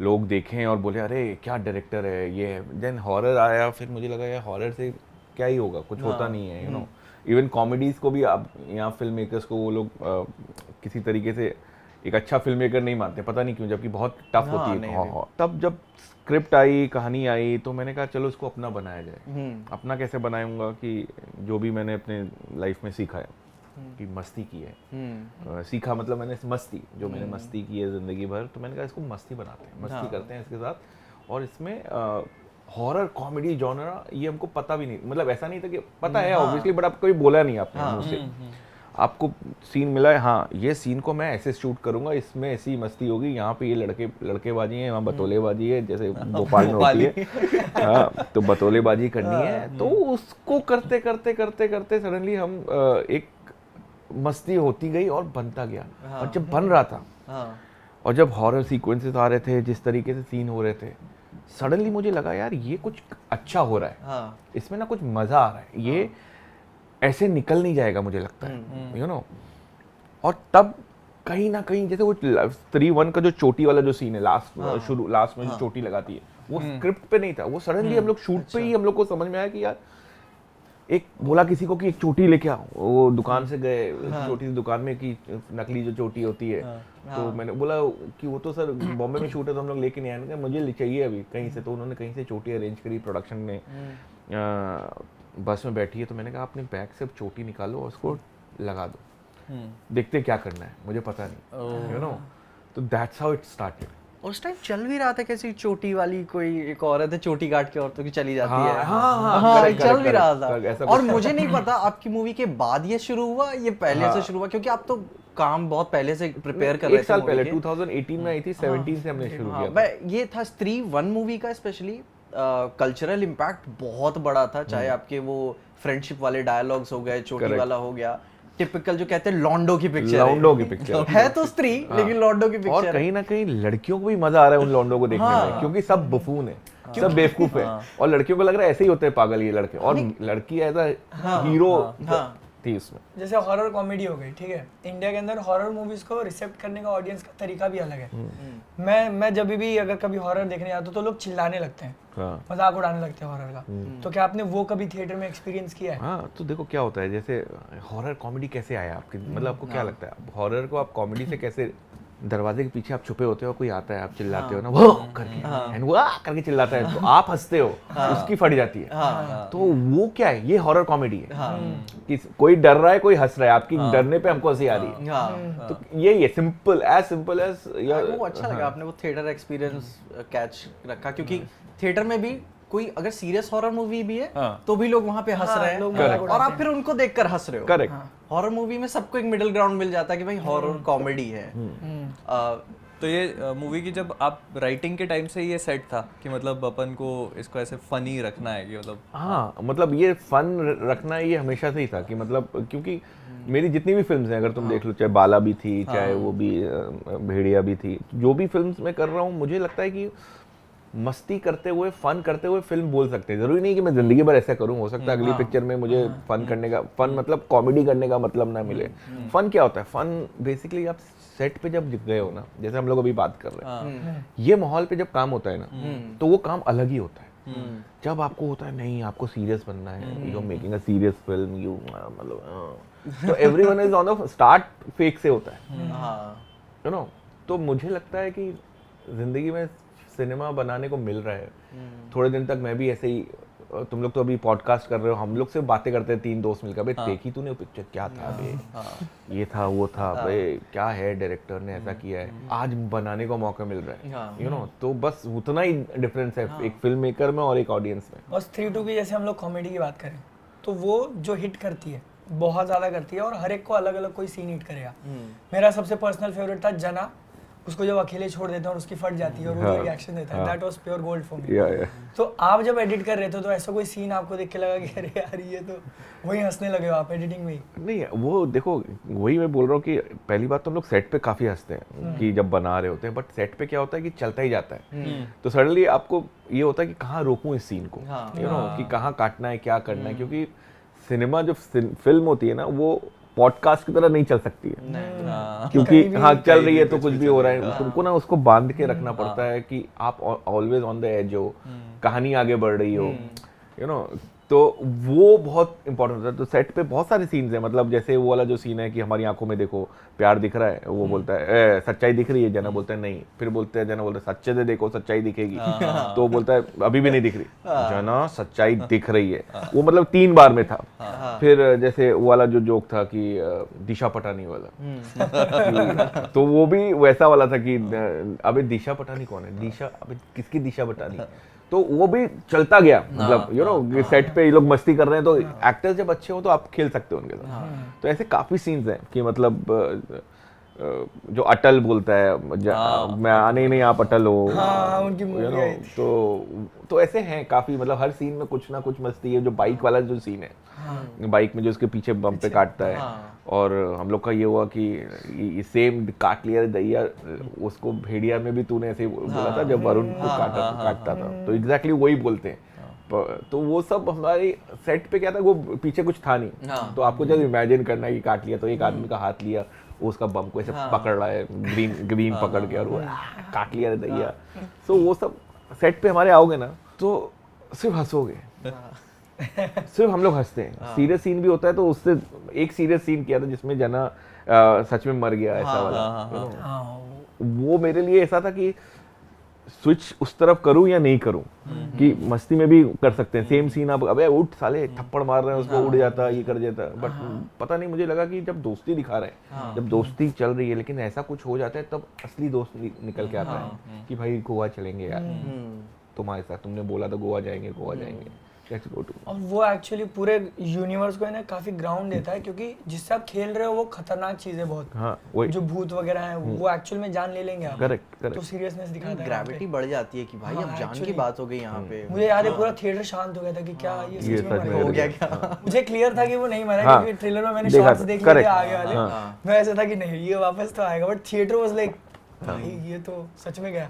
लोग देखें और बोले अरे क्या डायरेक्टर है ये है। देन हॉरर आया, फिर मुझे लगा यार हॉरर से क्या ही होगा, कुछ होता नहीं है, यू नो। इवन कॉमेडीज़ को भी अब यहाँ फिल्म मेकर्स को वो लोग किसी तरीके से एक अच्छा फिल्म मेकर नहीं मानते, पता नहीं क्यों, जबकि बहुत टफ होती है। तब जब स्क्रिप्ट आई, कहानी आई, तो मैंने कहा चलो इसको अपना बनाया जाए। अपना कैसे बनाऊंगा कि जो भी मैंने अपने लाइफ में सीखा है कि मस्ती की है, सीखा मतलब मैंने मस्ती, जो मैंने मस्ती की है ज़िंदगी भर, तो मैंने कहा इसको मस्ती बनाते हैं, मस्ती करते हैं इसके साथ। और इसमें हॉरर कॉमेडी जॉनरा ये हमको पता भी नहीं, मतलब ऐसा नहीं था कि पता है ऑब्वियसली, बट आपको कभी बोला नहीं आपने मुझसे, आपको सीन मिला है, हाँ ये सीन को मैं ऐसे शूट करूंगा, इसमें ऐसी मस्ती होगी, यहाँ पे ये लड़केबाजी है, वहाँ बतौलेबाजी है, जैसे भोपाल में होती है। हाँ, तो बतौलेबाजी करनी है, तो उसको करते करते करते करते सडनली हम एक मस्ती होती गई और बनता गया। और जब बन रहा था और जब हॉरर सीक्वेंसेस आ रहे थे, जिस तरीके से सीन हो रहे थे, सडनली मुझे लगा यार ये कुछ अच्छा हो रहा है, इसमें ना कुछ मजा आ रहा है, ये ऐसे निकल नहीं जाएगा मुझे लगता है, यू नो। और तब कहीं ना कहीं जैसे वो 3-1 का जो चोटी वाला जो सीन है लास्ट में जो चोटी लगाती है, वो स्क्रिप्ट पे नहीं था, वो सडनली हम लोग शूट पे ही हम लोग को समझ में आया कि यार एक बोला किसी को कि एक चोटी लेके आओ, वो दुकान से गए, छोटी सी दुकान में कि नकली जो चोटी होती है, तो मैंने बोला कि वो तो सर बॉम्बे में शूट है तो हम लोग लेके नहीं आए, मुझे चाहिए अभी कहीं से, तो उन्होंने कहीं से चोटी अरेंज करी प्रोडक्शन ने, बस में बैठी है, तो मैंने कहा अपने बैग से चोटी निकालो और उसको लगा दो, देखते क्या करना है, मुझे पता नहीं, यू नो। तो दैट्स हाउ इट स्टार्टेड। उस टाइम चल भी रहा था कैसी चोटी वाली, कोई एक औरत है चोटी काट के औरतों की चली जाती है, हाँ, चल भी रहा था। और मुझे नहीं पता आपकी मूवी के बाद ये शुरू हुआ, ये पहले से शुरू हुआ, क्योंकि आप तो काम बहुत पहले से प्रिपेयर कर रहे थे। एक साल पहले 2018 में आई थी, 17 से हमने शुरू किया। ये था स्त्री 1 मूवी का स्पेशली कल्चरल इम्पैक्ट बहुत बड़ा था, चाहे आपके वो फ्रेंडशिप वाले डायलॉग्स हो गए, चोटी वाला हो गया, टिपिकल जो कहते हैं लॉन्डो की पिक्चर है तो स्त्री, लेकिन लॉन्डो की पिक्चर। और कहीं ना कहीं लड़कियों को भी मजा आ रहा है उन लॉन्डो को देखने में, क्योंकि सब बफून है, सब बेवकूफ है, और लड़कियों को लग रहा है ऐसे ही होते हैं पागल ये लड़के, और लड़की एज अ हीरो थी उसमें। जैसे हॉरर कॉमेडी हो गई, ठीक है, इंडिया के अंदर हॉरर मूवीज को रिसेप्ट करने का ऑडियंस का तरीका भी अलग है। मैं जब भी अगर कभी हॉरर देखने जाता हूं तो लोग चिल्लाने लगते हैं, मजाक उड़ाने लगते हैं हॉरर का। तो क्या आपने वो कभी थिएटर में एक्सपीरियंस किया है? हाँ, तो देखो क्या होता है, जैसे हॉरर कॉमेडी कैसे आया आपके, मतलब आपको क्या लगता है हॉरर को आप कॉमेडी से कैसे, दरवाजे के पीछे आप छुपे होते हो, कोई आता है, आप चिल्लाते हो ना वो करके, एंड वो करके चिल्लाता है, तो आप हंसते हो, उसकी फट जाती है, तो वो क्या है, ये हॉरर कॉमेडी है कि कोई डर रहा है, कोई हंस रहा है, आपकी डरने पे हमको हंसी आ रही है, तो ये सिंपल एज वो अच्छा लगा आपने वो थिएटर एक्सपीरियंस कैच रखा, क्योंकि थिएटर में भी कोई अगर सीरियस हॉरर मूवी भी है तो भी लोग वहां पे हंस रहे हैं, और आप फिर उनको देखकर हंस रहे हो। करेक्ट। हॉरर मूवी में सबको एक मिडिल ग्राउंड मिल जाता है कि भाई हॉरर कॉमेडी है। तो ये मूवी की जब आप राइटिंग के टाइम से ये सेट था कि मतलब अपन को इसको ऐसे फनी रखना है, कि मतलब हाँ, मतलब ये फन रखना ये हमेशा से ही था कि मतलब, क्योंकि मेरी जितनी भी फिल्म्स हैं अगर तुम देख लो, चाहे बाला भी थी, चाहे वो भी भेड़िया भी थी, जो भी फिल्म्स मैं कर रहा हूँ, मुझे लगता है कि मस्ती करते हुए, फन करते हुए फिल्म बोल सकते हैं। जरूरी नहीं कि मैं जिंदगी भर ऐसा करूं, हो सकता है अगली पिक्चर में मुझे फन करने का, फन मतलब कॉमेडी करने का मतलब ना मिले। फन क्या होता है? फन बेसिकली आप सेट पे जब गए हो ना, जैसे हम लोग अभी बात कर रहे हैं, ये माहौल पे जब काम होता है ना, तो वो काम अलग ही होता है। जब आपको होता है नहीं आपको सीरियस बनना है, you are making a serious film, you मतलब तो everyone is on the start fake से होता है, यू नो। तो मुझे लगता है कि जिंदगी में सिनेमा बनाने को मिल रहा है। थोड़े दिन तक मैं भी ऐसे ही, तुम लोग तो अभी पॉडकास्ट कर रहे हो, हम लोग से बातें करते हैं 3 दोस्त मिलकर, भाई देखी तूने वो पिक्चर, क्या था बे, ये था वो था, भाई क्या है, डायरेक्टर ने ऐसा किया है, आज बनाने को मौका मिल रहा है, यू नो। तो बस उतना ही डिफरेंस है एक फिल्म मेकर में और एक ऑडियंस में। बस 3-2 की जैसे हम लोग कॉमेडी की बात करें तो वो जो हिट करती है बहुत ज्यादा करती है, और हर एक को अलग अलग कोई सीन हिट करेगा। मेरा सबसे पर्सनल फेवरेट था जना, उसको जब अकेले छोड़ देते हैं और उसकी फट जाती है और वो जो रिएक्शन देता है, that was pure gold for me. तो आप जब एडिट कर रहे थे तो ऐसा कोई सीन आपको देख के लगा कि अरे यार ये तो वही हंसने लगे हो आप एडिटिंग में ही? नहीं, वो देखो वही मैं बोल रहा हूँ कि पहली बात तो हम लोग सेट पे काफी हंसते हैं कि जब बना रहे होते हैं, बट सेट पे क्या होता है कि चलता ही जाता है, तो सडनली आपको ये होता है कि कहाँ रोकूं इस सीन को, यू नो, कि कहाँ काटना है, क्या करना है, क्योंकि सिनेमा जो फिल्म होती है ना, वो पॉडकास्ट की तरह नहीं चल सकती है, क्योंकि हाँ चल रही है तो कुछ भी हो रहा है, तुमको ना उसको बांध के रखना पड़ता है कि आप ऑलवेज ऑन द एज हो, कहानी आगे बढ़ रही हो, यू नो, तो वो बहुत इंपॉर्टेंट होता है। तो सेट पे बहुत सारे सीन्स हैं, मतलब जैसे वो वाला जो सीन है कि हमारी आंखों में देखो प्यार दिख रहा है, वो बोलता है सच्चाई दिख रही है, जना बोलता है नहीं, फिर बोलते हैं जना बोलता है सच्चे से देखो सच्चाई दिखेगी, तो वो बोलता है अभी भी नहीं दिख रही, जना सच्चाई दिख रही है, वो मतलब 3 बार में था। फिर जैसे वो वाला जो जोक था कि दिशा पटानी वाला तो वो भी वैसा वाला था कि अबे दिशा पटानी कौन है, दिशा अबे किसकी दिशा पटानी, तो वो भी चलता गया, मतलब यू नो सेट पे ये लोग मस्ती कर रहे हैं, तो एक्टर्स जब अच्छे हो तो आप खेल सकते हो उनके साथ। तो ऐसे काफी सीन्स हैं कि मतलब जो अटल बोलता है मैं आने ही नहीं, आप अटल हो, उनकी यू नो, तो ऐसे हैं काफी, मतलब हर सीन में कुछ ना कुछ मस्ती है। जो बाइक वाला जो सीन है, बाइक में जो उसके पीछे बम पे काटता है, और हम लोग का ये हुआ कि ये सेम काट लिया दैया, उसको भेड़िया में भी तूने ऐसे बोला था जब वरुण को काटता था, तो एग्जैक्टली वही बोलते हैं। तो वो सब हमारे सेट पे क्या था, वो पीछे कुछ था नहीं, तो आपको जब इमेजिन करना है कि काट लिया, तो एक आदमी का हाथ लिया, वो उसका बम को ऐसे पकड़ रहा है, ग्रीन पकड़ के, और वो काट लिया दैया। सो वो सब सेट पे हमारे आओगे ना तो सिर्फ हंसोगे, सिर्फ हम लोग हंसते हैं। सीरियस सीन भी होता है, तो उससे एक सीरियस सीन किया था जिसमें जना सच में मर गया, ऐसा वाला, वो मेरे लिए ऐसा था कि स्विच उस तरफ करूं या नहीं करूं, कि मस्ती में भी कर सकते हैं सेम सीन, आप अबे उठ साले थप्पड़ मार रहे हैं उसको, उड़ जाता, ये कर जाता, बट पता नहीं, मुझे लगा कि जब दोस्ती दिखा रहे हैं, जब दोस्ती चल रही है, लेकिन ऐसा कुछ हो जाता है तब असली दोस्त निकल के आता है कि भाई गोवा चलेंगे यार, तुम्हारे साथ, तुमने बोला था गोवा जाएंगे, लेट्स गो टू। और वो एक्चुअली पूरे यूनिवर्स को है ना काफी ग्राउंड देता है, क्योंकि जिससे आप खेल रहे हो वो खतरनाक चीज है बहुत, जो भूत वगैरह है वो एक्चुअल में जान ले लेंगे आप, करेक्ट, तो सीरियसनेस दिखाता है, ग्रेविटी बढ़ जाती है कि भाई अब जान की बात हो गई यहाँ पे। मुझे याद है पूरा थिएटर शांत हो गया था कि क्या ये सच में मर हो गया गया क्या। मुझे क्लियर था कि वो नहीं मरा, क्योंकि ट्रेलर में मैंने शॉट्स देख लिए थे आगे वाले, मैं ऐसा था कि नहीं ये वापस तो आएगा, बट थिएटर वाज लाइक भाई ये तो सच में गया।